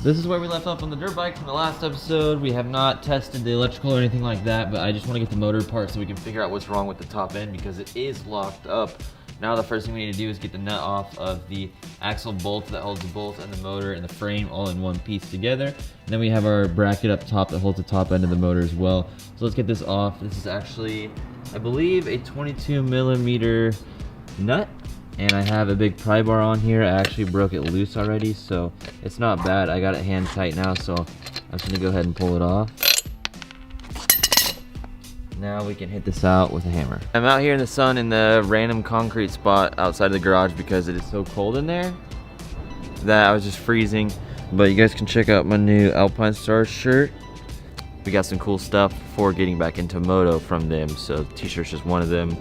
This is where we left off on the dirt bike from the last episode. We have not tested the electrical or anything like that, but I just want to get the motor apart so we can figure out what's wrong with the top end because it is locked up. Now the first thing we need to do is get the nut off of the axle bolt that holds the bolt and the motor and the frame all in one piece together. And then we have our bracket up top that holds the top end of the motor as well. So let's get this off. This is actually, I believe, a 22mm nut. And I have a big pry bar on here. I actually broke it loose already, so it's not bad. I got it hand tight now, so I'm just gonna go ahead and pull it off. Now we can hit this out with a hammer. I'm out here in the sun in the random concrete spot outside of the garage because it is so cold in there that I was just freezing. But you guys can check out my new Alpine Stars shirt. We got some cool stuff for getting back into moto from them, so t-shirt's just one of them.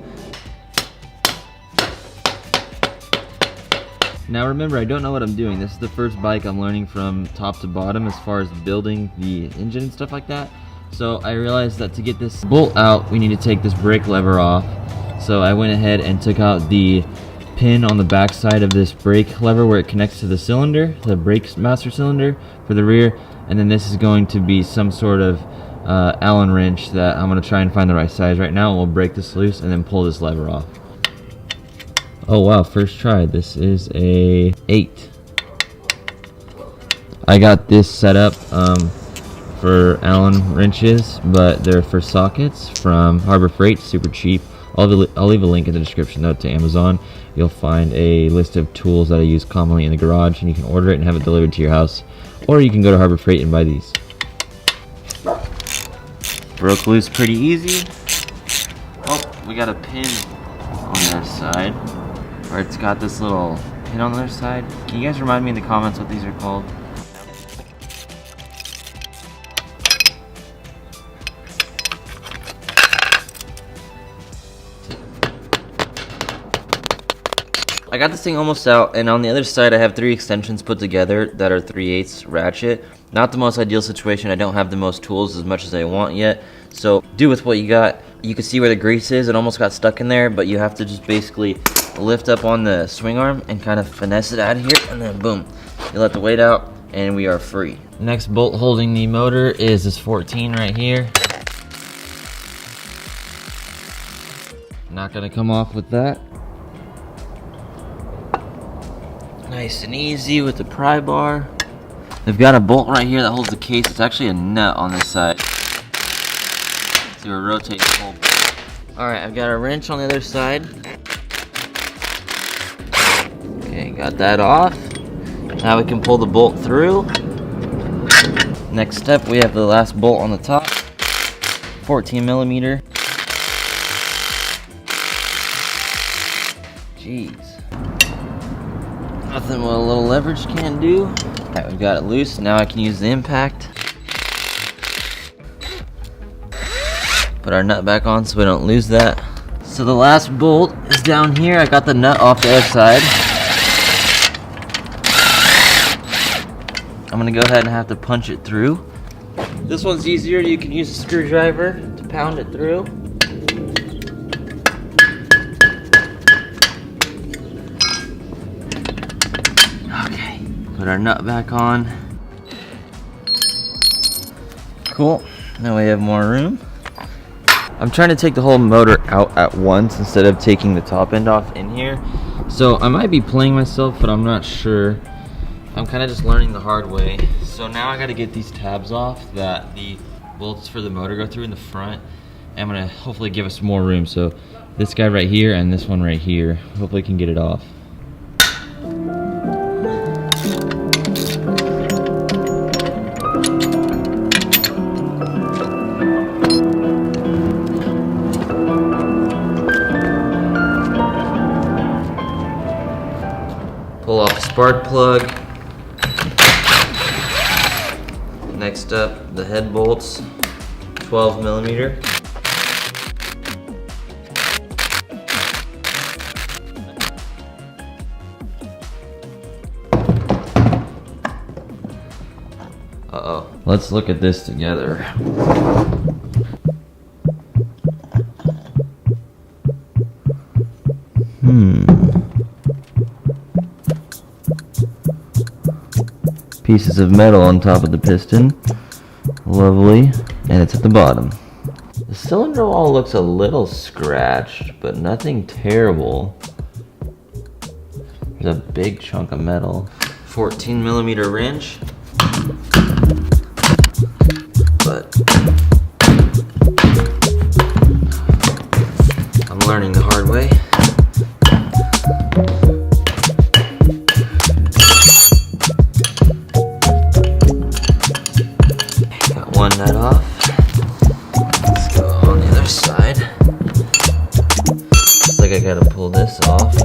Now remember, I don't know what I'm doing. This is the first bike I'm learning from top to bottom as far as building the engine and stuff like that. So I realized that to get this bolt out, we need to take this brake lever off. So I went ahead and took out the pin on the back side of this brake lever where it connects to the cylinder, the brake master cylinder for the rear. And then this is going to be some sort of Allen wrench that I'm going to try and find the right size right now. We'll break this loose and then pull this lever off. Oh wow, first try. This is a 8. I got this set up for Allen wrenches, but they're for sockets from Harbor Freight, super cheap. I'll leave a link in the description note to Amazon. You'll find a list of tools that I use commonly in the garage, and you can order it and have it delivered to your house. Or you can go to Harbor Freight and buy these. Broke loose pretty easy. Oh, we got a pin on the other side. Or it's got this little pin on the other side. Can you guys remind me in the comments what these are called? I got this thing almost out, and on the other side I have 3 extensions put together that are 3/8 ratchet. Not the most ideal situation. I don't have the most tools as much as I want yet, so do with what you got. You can see where the grease is. It almost got stuck in there, but you have to just basically lift up on the swing arm and kind of finesse it out of here, and then boom, you let the weight out and we are free. Next bolt holding the motor is this 14 right here. Not gonna come off with that. Nice and easy with the pry bar. They've got a bolt right here that holds the case. It's actually a nut on this side. So we'll rotate the whole bolt. Alright, I've got a wrench on the other side. Okay, got that off. Now we can pull the bolt through. Next step, we have the last bolt on the top. 14mm. Jeez. Nothing what a little leverage can't do. Alright, we've got it loose. Now I can use the impact. Put our nut back on so we don't lose that. So the last bolt is down here. I got the nut off the other side. I'm gonna go ahead and have to punch it through. This one's easier. You can use a screwdriver to pound it through. Okay, put our nut back on. Cool, now we have more room. I'm trying to take the whole motor out at once instead of taking the top end off in here. So I might be playing myself, but I'm not sure. I'm kind of just learning the hard way. So now I got to get these tabs off that the bolts for the motor go through in the front. And I'm going to hopefully give us more room. So this guy right here and this one right here, hopefully can get it off. Pull off the spark plug. Next up, the head bolts, 12mm. Uh-oh. Let's look at this together. pieces of metal on top of the piston. Lovely. And it's at the bottom. The cylinder wall looks a little scratched, but nothing terrible. There's a big chunk of metal. 14mm wrench. But I'm learning the hard way. Got one nut off. Let's go on the other side. Looks like I gotta pull this off.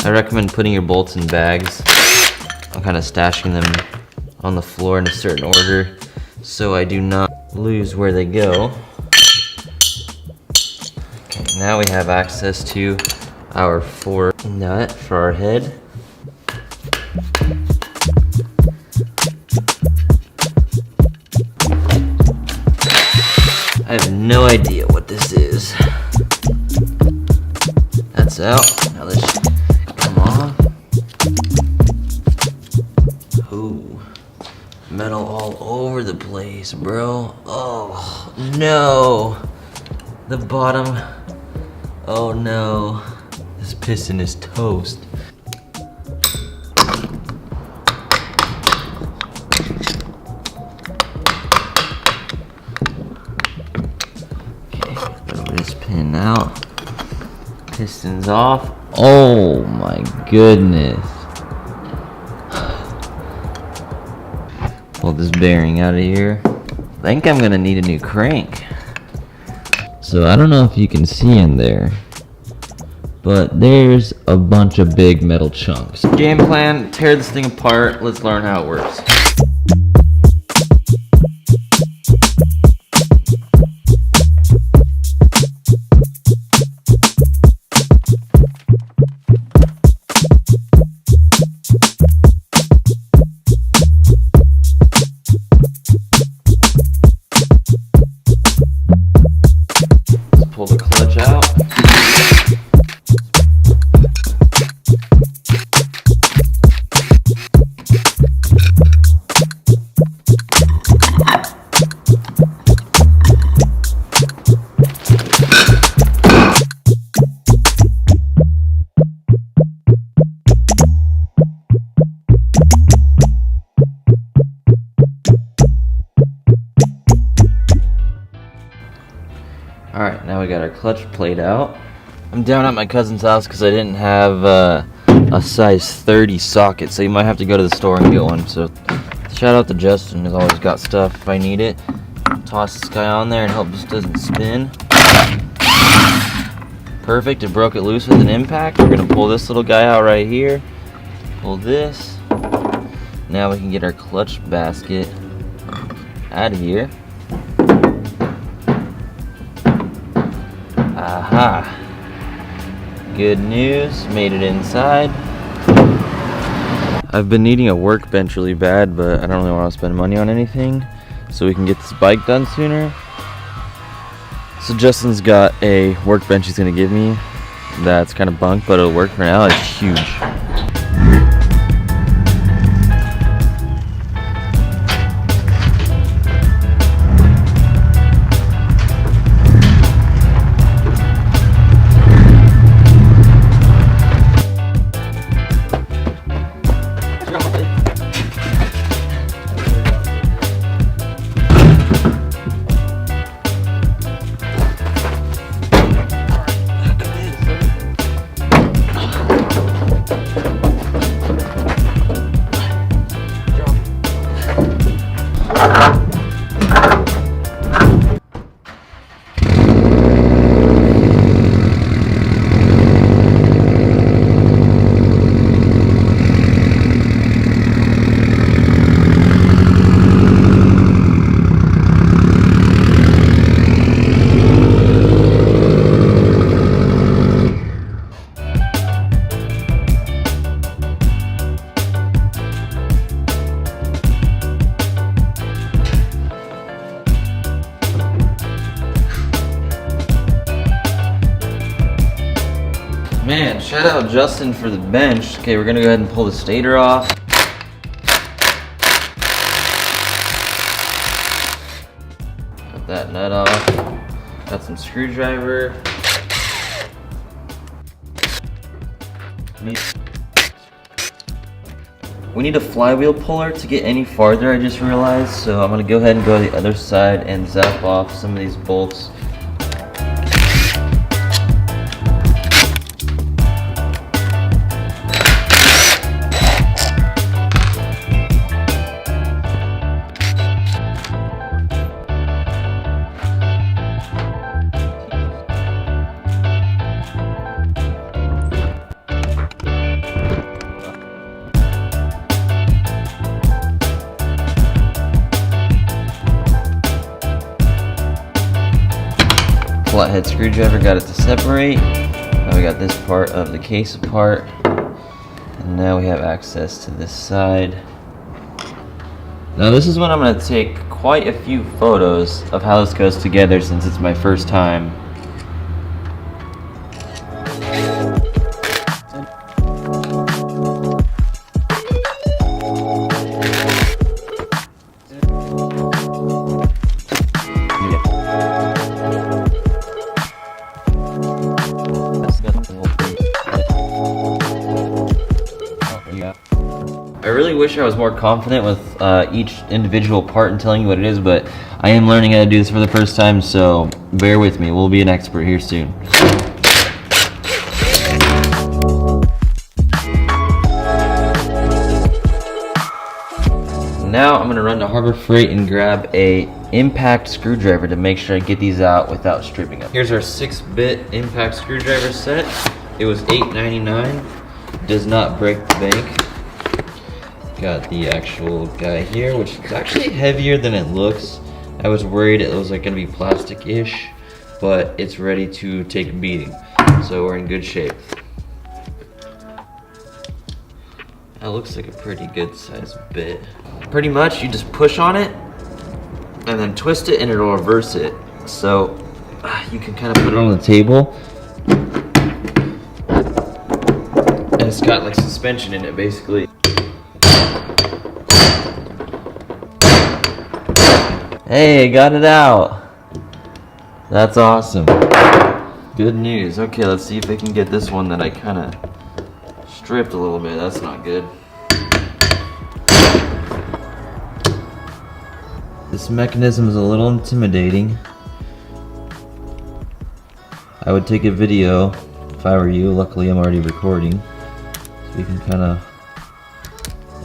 I recommend putting your bolts in bags. I'm kind of stashing them on the floor in a certain order so I do not lose where they go. Okay, now we have access to our 4 nut for our head. I have no idea what this is. That's out. Now let's come off. Ooh. Metal all over the place, bro. Oh, no. The bottom. Oh, no. This piston is toast. Okay, throw this pin out. Piston's off. Oh my goodness. Pull this bearing out of here. I think I'm gonna need a new crank. So I don't know if you can see in there, but there's a bunch of big metal chunks. Game plan, tear this thing apart. Let's learn how it works. Pull the clutch out. Alright, now we got our clutch plate out. I'm down at my cousin's house because I didn't have a size 30 socket, so you might have to go to the store and get one. So shout out to Justin, he's always got stuff if I need it. Toss this guy on there and hope this doesn't spin. Perfect, it broke it loose with an impact. We're going to pull this little guy out right here. Pull this. Now we can get our clutch basket out of here. Aha! Good news, made it inside. I've been needing a workbench really bad, but I don't really want to spend money on anything, so we can get this bike done sooner. So Justin's got a workbench he's going to give me that's kind of bunk, but it'll work for now. It's huge. Shout out Justin for the bench. Okay, we're gonna go ahead and pull the stator off. Got that nut off. Got some screwdriver. We need a flywheel puller to get any farther, I just realized. So I'm gonna go ahead and go to the other side and zap off some of these bolts. Flathead screwdriver got it to separate. Now we got this part of the case apart. And now we have access to this side. Now this is when I'm going to take quite a few photos of how this goes together since it's my first time. I really wish I was more confident with each individual part and telling you what it is, but I am learning how to do this for the first time, so bear with me. We'll be an expert here soon. Now I'm going to run to Harbor Freight and grab a impact screwdriver to make sure I get these out without stripping them. Here's our 6-bit impact screwdriver set. It was $8.99. Does not break the bank. Got the actual guy here, which is actually heavier than it looks. I was worried it was like gonna be plastic-ish, but it's ready to take a beating. So we're in good shape. That looks like a pretty good sized bit. Pretty much you just push on it and then twist it and it'll reverse it. So you can kind of put it on the table. And it's got like suspension in it basically. Hey, got it out. That's awesome. Good news. Okay, let's see if I can get this one that I kind of stripped a little bit. That's not good. This mechanism is a little intimidating. I would take a video if I were you. Luckily, I'm already recording. So you can kind of...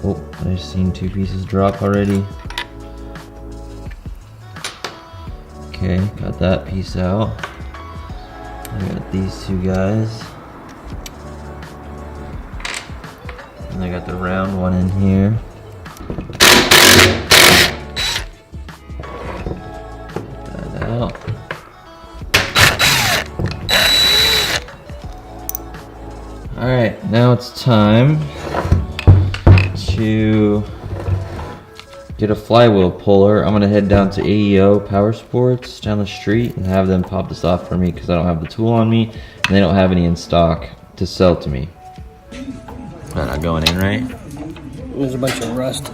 Oh, I've seen 2 pieces drop already. Okay, got that piece out. I got these 2 guys. And I got the round one in here. Get that out. Alright, now it's time to get a flywheel puller. I'm gonna head down to AEO Power Sports down the street and have them pop this off for me because I don't have the tool on me and they don't have any in stock to sell to me. They're not going in, right? There's a bunch of rust.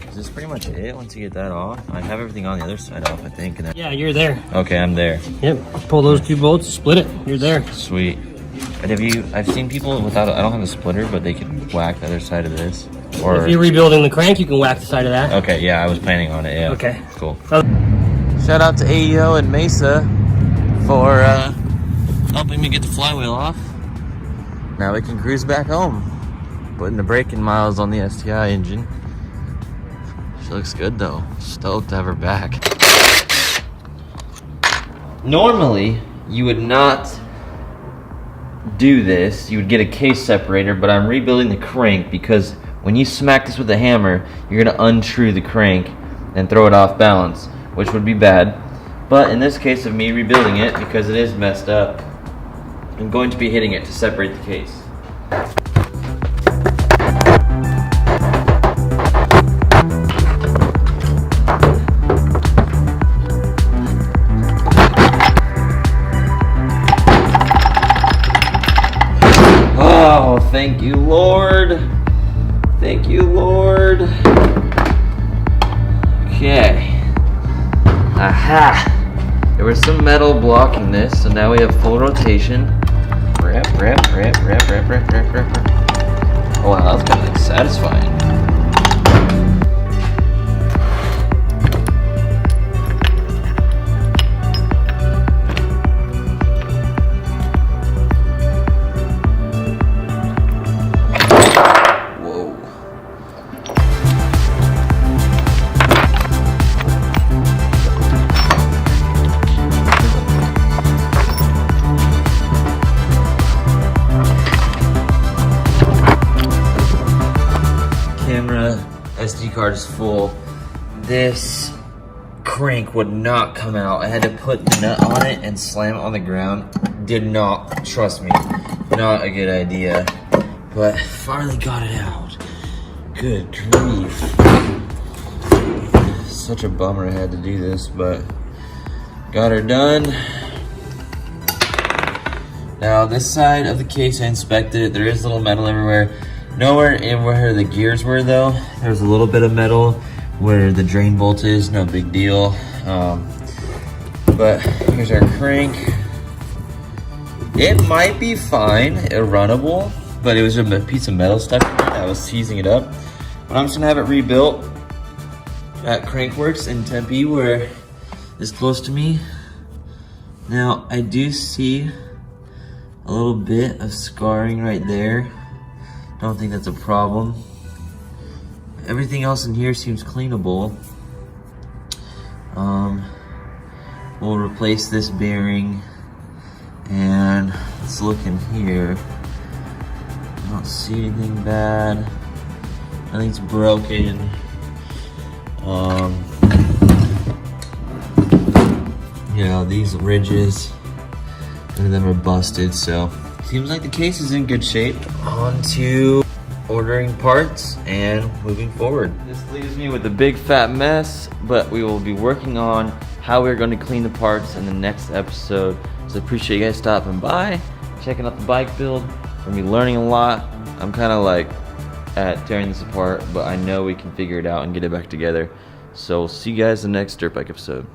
Is this pretty much it once you get that off? I have everything on the other side off, I think. And then... Yeah, you're there. Okay, I'm there. Yep. Pull those 2 bolts, split it. You're there. Sweet. And I've seen people without, I don't have a splitter, but they can whack the other side of this. Or if you're rebuilding the crank, you can whack the side of that. Okay, yeah, I was planning on it, yeah. Okay. Cool. Shout out to AEO and Mesa for helping me get the flywheel off. Now we can cruise back home. Putting the braking miles on the STI engine. She looks good though. Stoked to have her back. Normally, you would not do this. You would get a case separator, but I'm rebuilding the crank because when you smack this with a hammer, you're gonna untrue the crank and throw it off balance, which would be bad. But in this case of me rebuilding it, because it is messed up, I'm going to be hitting it to separate the case. Oh, thank you, Lord. Thank you, Lord. Okay. Aha! There was some metal blocking this, so now we have full rotation. Rip. Oh wow, that was kind of like satisfying. Camera SD card is full. This crank would not come out. I had to put the nut on it and slam it on the ground. Did not, trust me, not a good idea. But finally got it out. Good grief. Such a bummer I had to do this, but got her done. Now this side of the case I inspected, there is little metal everywhere. Nowhere in where the gears were though. There's a little bit of metal where the drain bolt is, no big deal. But here's our crank. It might be fine, runnable, but it was a piece of metal stuck in it. I was seizing it up. But I'm just gonna have it rebuilt at Crankworks in Tempe, where it's close to me. Now I do see a little bit of scarring right there. Don't think that's a problem. Everything else in here seems cleanable. We'll replace this bearing, and let's look in here. I don't see anything bad. Nothing's broken. You know, these ridges, none of them are busted, so seems like the case is in good shape. On to ordering parts and moving forward. This leaves me with a big fat mess, but we will be working on how we're going to clean the parts in the next episode. So I appreciate you guys stopping by, checking out the bike build. We're going to be learning a lot. I'm kind of like at tearing this apart, but I know we can figure it out and get it back together. So we'll see you guys in the next dirt bike episode.